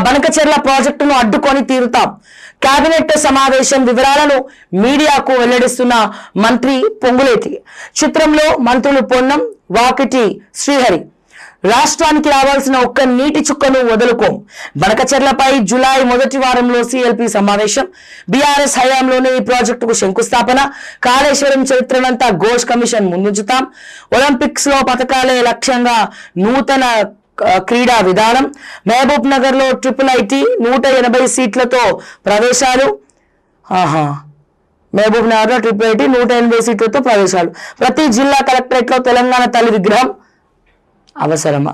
బనకచెర్ల ప్రాజెక్టును అడ్డుకొని తీరుతాం. కేబినెట్ సమావేశం వివరాలను మీడియాకు వెల్లడిస్తున్న మంత్రి పొంగులేటి. చిత్రంలో మంత్రులు పొన్నం, వాకిటి శ్రీహరి. రాష్ట్రానికి రావాల్సిన ఒక్క నీటి చుక్కను వదులుకోం. బనకచెర్లపై జూలై మొదటి వారంలో సిఎల్పి సమావేశం. బీఆర్ఎస్ హయాంలోనే ఈ ప్రాజెక్టుకు శంకుస్థాపన. కాళేశ్వరం చరిత్రనంతా ఘోష్ కమిషన్ ముందుంచుతాం. ఒలింపిక్స్ లో పథకాలే లక్ష్యంగా నూతన క్రీడా విధానం. మహబూబ్ నగర్ లో ట్రిపుల్-ఐటీ 180 సీట్లతో ప్రవేశాలు. మహబూబ్ నగర్ లో ట్రిపుల్-ఐటీ 180 సీట్లతో ప్రవేశాలు. ప్రతి జిల్లా కలెక్టరేట్ లో తెలంగాణ తల్లి విగ్రహం అవసరమా?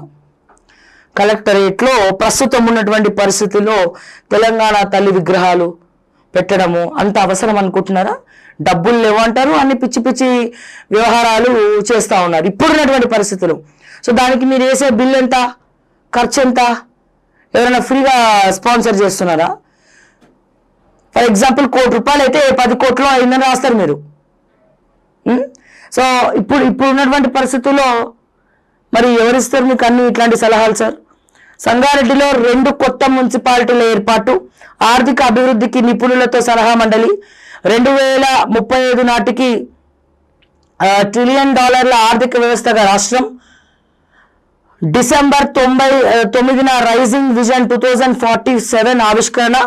కలెక్టరేట్ లో ప్రస్తుతం ఉన్నటువంటి పరిస్థితుల్లో తెలంగాణ తల్లి విగ్రహాలు పెట్టడము అంత అవసరం అనుకుంటున్నారా? డబ్బులు లేవంటారు, అన్ని పిచ్చి పిచ్చి వ్యవహారాలు చేస్తూ ఉన్నారు ఇప్పుడున్నటువంటి పరిస్థితులు. సో దానికి మీరు వేసే బిల్ ఎంత, ఖర్చు ఎంత? ఎవరైనా ఫ్రీగా స్పాన్సర్ చేస్తున్నారా? ఫర్ ఎగ్జాంపుల్ ₹1,00,00,000 అయితే 10 కోట్లు అయిందని రాస్తారు మీరు. సో ఇప్పుడు ఉన్నటువంటి పరిస్థితుల్లో మరి ఎవరిస్తారు మీకు అన్ని ఇట్లాంటి సలహాలు సార్? సంగారెడ్డిలో 2 కొత్త మున్సిపాలిటీల ఏర్పాటు. ఆర్థిక అభివృద్ధికి నిపుణులతో సలహా మండలి. 2035 నాటికి $1 ట్రిలియన్ ఆర్థిక వ్యవస్థగా రాష్ట్రం. డిసెంబర్ 9న రైజింగ్ విజన్ 2047 ఆవిష్కరణ.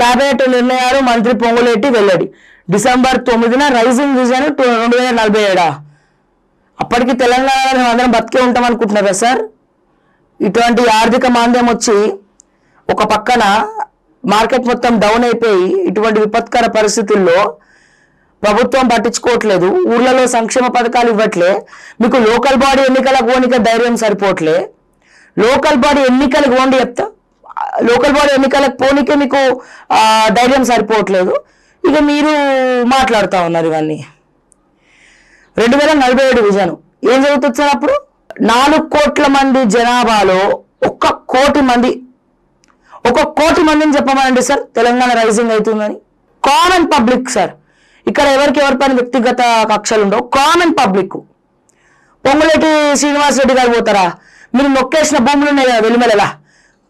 కేబినెట్ నిర్ణయాలు మంత్రి పొంగులేటి వెల్లడి. డిసెంబర్ 9న రైజింగ్ విజన్ 2047. అప్పటికి తెలంగాణలో అందరం బతికే ఉంటాం అనుకుంటున్నారా సార్? ఇటువంటి ఆర్థిక మాంద్యం వచ్చి ఒక పక్కన మార్కెట్ మొత్తం డౌన్ అయిపోయి ఇటువంటి విపత్కర పరిస్థితుల్లో ప్రభుత్వం పట్టించుకోవట్లేదు. ఊర్లలో సంక్షేమ పథకాలు ఇవ్వట్లే. మీకు లోకల్ బాడీ ఎన్నికలకు పోనీక ధైర్యం సరిపోవట్లే. లోకల్ బాడీ ఎన్నికలకు పోండి చెప్తా, లోకల్ బాడీ ఎన్నికలకు పోనీకే మీకు ధైర్యం సరిపోవట్లేదు. ఇక మీరు మాట్లాడుతూ ఉన్నారు ఇవన్నీ. 2047 విజన్ ఏం జరుగుతుంది సార్? అప్పుడు 4 కోట్ల మంది జనాభాలో 1 కోటి మంది, 1 కోటి మందిని చెప్పమనండి సార్ తెలంగాణ రైజింగ్ అవుతుందని. కామన్ పబ్లిక్ సార్, ఇక్కడ ఎవరిపైన వ్యక్తిగత కక్షలు ఉండవు. Common public. పొంగులేటి శ్రీనివాస్ రెడ్డి గారు పోతారా? మీరు నొక్కేసిన భూములు ఉన్నాయి కదా వెలిమెలలా,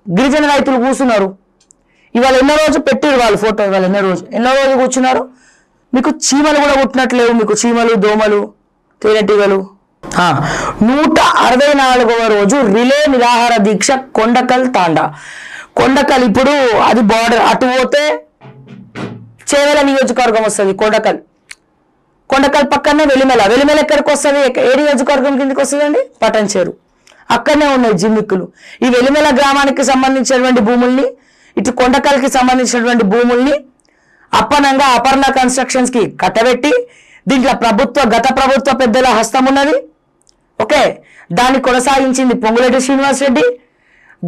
గిరిజన రైతులు కూర్చున్నారు. ఇవాళ ఎన్నో రోజు పెట్టారు వాళ్ళు ఫోటో. ఇవాళ ఎన్నో రోజు కూర్చున్నారు. మీకు చీమలు కూడా పుట్టినట్లేవు. మీకు చీమలు, దోమలు, తేనెటీగలు. 164వ రోజు రిలే నిరాహార దీక్ష కొండకల్ తాండా. కొండకల్ ఇప్పుడు అది బార్డర్, అటు పోతే చేవెల నియోజకవర్గం వస్తుంది. కొండకల్ పక్కనే వెలిమెల. వెలిమెల ఎక్కడికి వస్తుంది? ఏ నియోజకవర్గం కిందకి వస్తుందండి? పటంచేరు. అక్కడనే ఉన్నాయి జిమ్మిక్కులు. ఈ వెలిమెల గ్రామానికి సంబంధించినటువంటి భూముల్ని, ఇటు కొండకల్కి సంబంధించినటువంటి భూముల్ని అప్పనంగా అపర్ణ కన్స్ట్రక్షన్స్ కి కట్టబెట్టి దీంట్లో గత ప్రభుత్వ పెద్దల హస్తం ఉన్నది. ఓకే, దాన్ని కొనసాగించింది పొంగులేటి శ్రీనివాస్ రెడ్డి.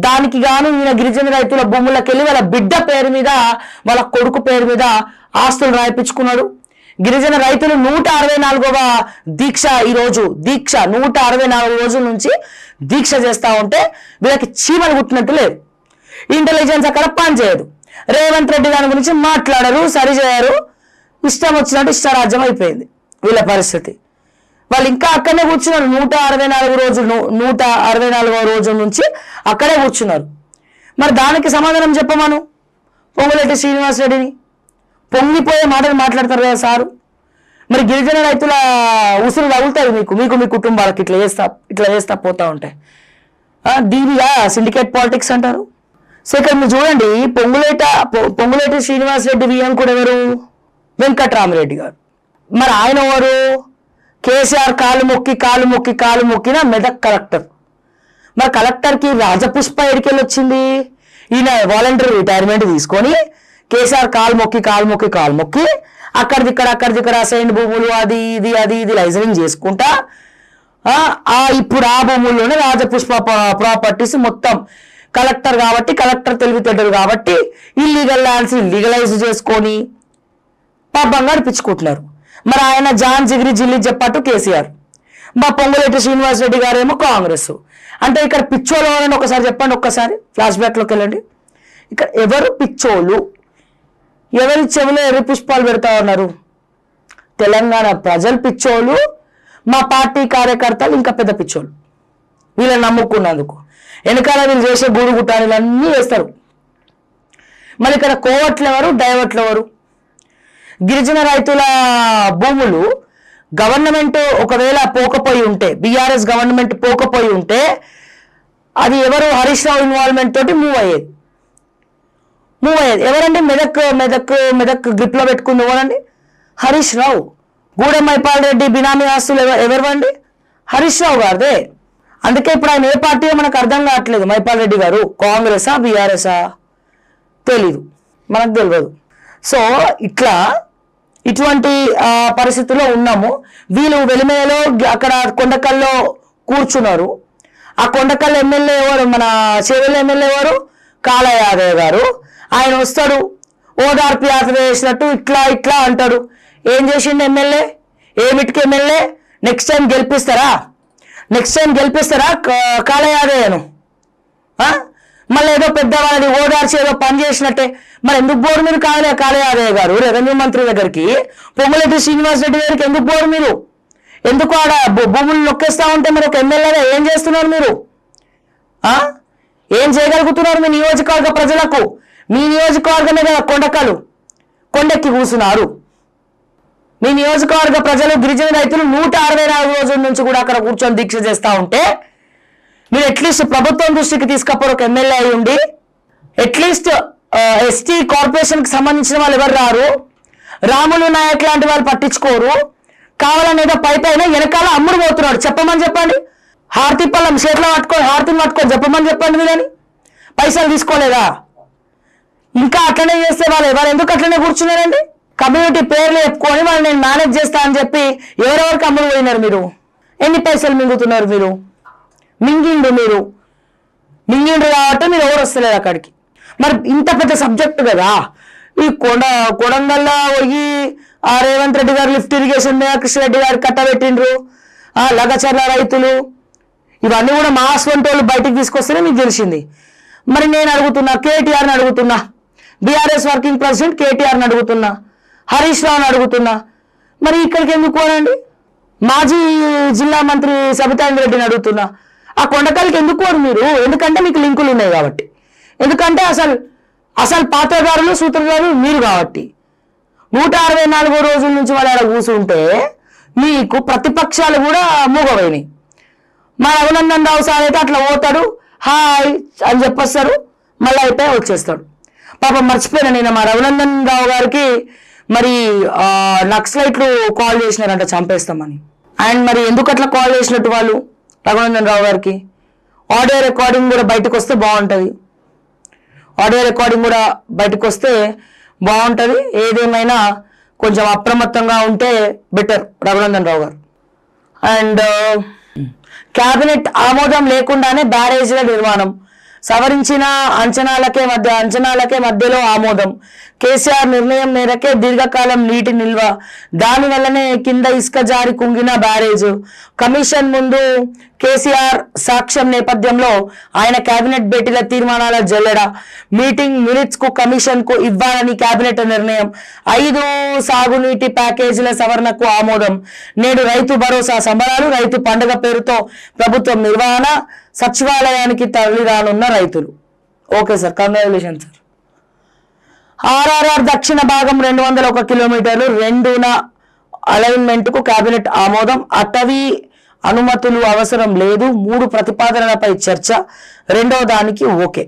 దానికి గాను ఈయన గిరిజన రైతుల భూములకు వెళ్ళి వాళ్ళ బిడ్డ పేరు మీద, వాళ్ళ కొడుకు పేరు మీద ఆస్తులు రాయిపించుకున్నాడు. గిరిజన రైతులు 164వ దీక్ష, ఈరోజు దీక్ష 164 రోజుల నుంచి దీక్ష చేస్తా ఉంటే వీళ్ళకి చీమలు కుట్టినట్టు లేదు. ఇంటెలిజెన్స్ అక్కడ పనిచేయదు. రేవంత్ రెడ్డి దాని గురించి మాట్లాడరు, సరిచేయరు. ఇష్టం వచ్చినట్టు ఇష్టరాజ్యం అయిపోయింది వీళ్ళ పరిస్థితి. వాళ్ళు ఇంకా అక్కడనే కూర్చున్నారు. 164వ రోజు నుంచి అక్కడే కూర్చున్నారు. మరి దానికి సమాధానం చెప్పమను పొంగులేటి శ్రీనివాస్ రెడ్డిని. పొంగిపోయే మాటలు మాట్లాడతారు కదా సారు. మరి గిరిజన రైతుల ఉసురు తగులుతారు మీకు, మీ కుటుంబాలకు. ఇట్లా చేస్తా పోతా ఉంటాయి. దీనిగా సిండికేట్ పాలిటిక్స్ అంటారు. సో ఇక్కడ మీరు చూడండి, పొంగులేటి శ్రీనివాస్ రెడ్డి విఎం కూడా ఎవరు? వెంకట్రామరెడ్డి గారు. మరి ఆయన ఎవరు? కేసీఆర్ కాలు మొక్కిన మెదక్ కలెక్టర్. మరి కలెక్టర్కి రాజపుష్ప ఎడికెళ్ళి వచ్చింది? ఈయన వాలంటరీ రిటైర్మెంట్ తీసుకొని కేసీఆర్ కాలు మొక్కి అక్కడిక్కడ అసైన్ భూములు అది ఇది లైజనింగ్ చేసుకుంటా ఇప్పుడు ఆ భూముల్లోనే రాజపుష్ప ప్రాపర్టీస్ మొత్తం కలెక్టర్ కాబట్టి, కలెక్టర్ తెలివితేటలు కాబట్టి ఇల్లీగల్ ల్యాండ్స్ లీగలైజ్ చేసుకొని పాపం నడిపించుకుంటున్నారు. మరి ఆయన జాన్ జిల్లి చెప్పట్టు కేసీఆర్, మా పొంగులేటి శ్రీనివాస్ రెడ్డి గారేమో కాంగ్రెస్. అంటే ఇక్కడ పిచ్చోళ్ళు అని ఒకసారి చెప్పండి, ఒక్కసారి ఫ్లాష్ బ్యాక్లోకి వెళ్ళండి. ఇక్కడ ఎవరు పిచ్చోళ్ళు? ఎవరి చెవిలో ఎర్రి పుష్పాలు పెడతా ఉన్నారు? తెలంగాణ ప్రజలు పిచ్చోళ్ళు, మా పార్టీ కార్యకర్తలు ఇంకా పెద్ద పిచ్చోళ్ళు. వీళ్ళని నమ్ముకున్నందుకు వెనకాల వీళ్ళు చేసే గూడు గుట్టాలన్నీ వేస్తారు. మళ్ళీ ఇక్కడ కోవట్లు ఎవరు, డైవర్ట్లు ఎవరు? గిరిజన రైతుల భూములు గవర్నమెంట్ ఒకవేళ పోకపోయి ఉంటే, బీఆర్ఎస్ గవర్నమెంట్ పోకపోయి ఉంటే అది ఎవరు? హరీష్ రావు ఇన్వాల్వ్మెంట్ తోటి మూవ్ అయ్యేది. ఎవరండి? మెదక్ గ్రిప్ లో పెట్టుకుంది ఎవరండి? హరీష్ రావు. గూడెం మైపాల్ రెడ్డి బినామీ ఆస్తులు ఎవరివండి? హరీష్ రావు గారిదే. అందుకే ఇప్పుడు ఆయన ఏ పార్టీయో మనకు అర్థం కావట్లేదు. మైపాల్ రెడ్డి గారు కాంగ్రెసా బీఆర్ఎసా తెలీదు, మనకు తెలియదు. సో ఇటువంటి పరిస్థితుల్లో ఉన్నాము. వీళ్ళు వెలిమేలో అక్కడ కొండకల్లో కూర్చున్నారు. ఆ కొండకల్ ఎమ్మెల్యే ఎవరు? మన చేవెళ్ళ ఎమ్మెల్యే ఎవరు? కాళ యాదవ్ గారు. ఆయన వస్తాడు, ఓదార్పు యాత్ర చేసినట్టు ఇట్లా అంటాడు. ఏం చేసిండు ఎమ్మెల్యే? ఏమిటికి ఎమ్మెల్యే? నెక్స్ట్ టైం గెలిపిస్తారా కాళ యాదవ్ను? మళ్ళీ ఏదో పెద్దవాళ్ళని ఓదార్చి ఏదో పని చేసినట్టే. మరి ఎందుకు పోరు మీరు కాళ యాదవ్ గారు రెవెన్యూ మంత్రి దగ్గరికి? పొంగులేటి శ్రీనివాస్ రెడ్డి గారికి ఎందుకు పోరు మీరు? ఎందుకు ఆడ భూములు నొక్కేస్తా ఉంటే మరి ఒక ఎమ్మెల్యేగా ఏం చేస్తున్నారు మీరు? ఏం చేయగలుగుతున్నారు మీ నియోజకవర్గ ప్రజలకు? మీ నియోజకవర్గమే కదా కొండకలు, కొండెక్కి కూర్చున్నారు. మీ నియోజకవర్గ ప్రజలు గిరిజన రైతులు 164 రోజుల నుంచి కూడా అక్కడ కూర్చొని దీక్ష చేస్తా ఉంటే మీరు అట్లీస్ట్ ప్రభుత్వం దృష్టికి తీసుకపోరు. ఒక ఎమ్మెల్యే అయి ఉండి అట్లీస్ట్ ఎస్టీ కార్పొరేషన్ కి సంబంధించిన వాళ్ళు ఎవరు రారు? రాములు నాయక్ లాంటి వాళ్ళు పట్టించుకోరు. కావాలని ఏదో పైన వెనకాల అమ్ముడు పోతున్నాడు. చెప్పండి. హారతి పళ్ళం చేతిలో హారతిని పట్టుకొని చెప్పండి వీళ్ళని. పైసలు తీసుకోలేదా? ఇంకా అట్లనే చేస్తే వాళ్ళు ఎందుకు అట్లనే కూర్చున్నారండి? కమ్యూనిటీ పేర్లు చెప్పుకొని వాళ్ళు నేను మేనేజ్ చేస్తా అని చెప్పి ఎవరెవరికి అమ్ముడు పోయినారు మీరు? ఎన్ని పైసలు మింగుతున్నారు మీరు? మింగిండ్రు కాబట్టి మీరు ఎవరు వస్తలేరు అక్కడికి. మరి ఇంత పెద్ద సబ్జెక్ట్ కదా. ఈ కొడంగల్లో పోయి రేవంత్ రెడ్డి గారు లిఫ్ట్ ఇరిగేషన్ మీద కృష్ణరెడ్డి గారు కట్టబెట్టిండ్రు. లగచర్ల రైతులు ఇవన్నీ కూడా మా వంటోళ్ళు బయటికి తీసుకొస్తేనే మీకు తెలిసింది. మరి నేను అడుగుతున్నా, కేటీఆర్ని అడుగుతున్నా, బీఆర్ఎస్ వర్కింగ్ ప్రెసిడెంట్ కేటీఆర్ని అడుగుతున్నా, హరీష్ రావుని అడుగుతున్నా, మరి ఇక్కడికి ఎందుకు అనండి? మాజీ జిల్లా మంత్రి సబితాంద్ర రెడ్డిని అడుగుతున్నా, ఆ కొండకల్కి ఎందుకు పోరు మీరు? ఎందుకంటే మీకు లింకులు ఉన్నాయి కాబట్టి. ఎందుకంటే అసలు పాత్రదారులు సూత్రధారులు మీరు కాబట్టి. 164 రోజుల నుంచి వాళ్ళు అక్కడ కూర్చుంటే మీకు ప్రతిపక్షాలు కూడా మూగపోయినాయి. మా రఘునందన్ రావు సార్ అయితే అట్లా పోతాడు, హాయ్ అని చెప్పొస్తారు, మళ్ళీ అయిపోయి వచ్చేస్తాడు. పాపం మర్చిపోయినా నేను మా రఘునందన్ రావు గారికి మరి నక్సలైట్లు కాల్ చేసినారంట చంపేస్తామని. అండ్ మరి ఎందుకు అట్లా కాల్ చేసినట్టు వాళ్ళు రఘునందన్ రావు గారికి? ఆడియో రికార్డింగ్ కూడా బయటకు వస్తే బాగుంటుంది. ఏదేమైనా కొంచెం అప్రమత్తంగా ఉంటే బెటర్ రఘునందన్ రావు గారు. అండ్ క్యాబినెట్ ఆమోదం లేకుండానే బ్యారేజీల నిర్మాణం, సవరించిన అంచనాలకే మధ్యలో ఆమోదం. కేసీఆర్ నిర్ణయం మేరకే దీర్ఘకాలం నీటి నిల్వ, దానివల్లనే కింద ఇసుక జారి కుంగిన బ్యారేజ్. కమిషన్ ముందు కేసీఆర్ సాక్ష్యం నేపథ్యంలో ఆయన కేబినెట్ భేటీల తీర్మానాల జల్లెడ. మీటింగ్ మినిట్స్ కు కమిషన్ కు ఇవ్వాలని కేబినెట్ నిర్ణయం. 5 సాగునీటి ప్యాకేజీల సవరణకు ఆమోదం. నేడు రైతు భరోసా సంబరాలు, రైతు పండుగ పేరుతో ప్రభుత్వం నిర్వహణ, సచివాలయానికి తరలి రానున్న రైతులు. Okay sir, congratulation sir. RRR దక్షిణ భాగం 201 కిలోమీటర్లు 2న అలైన్మెంట్ కు కేబినెట్ ఆమోదం. అటవీ అనుమతులు అవసరం లేదు. 3 ప్రతిపాదనలపై చర్చ, 2వ దానికి ఓకే.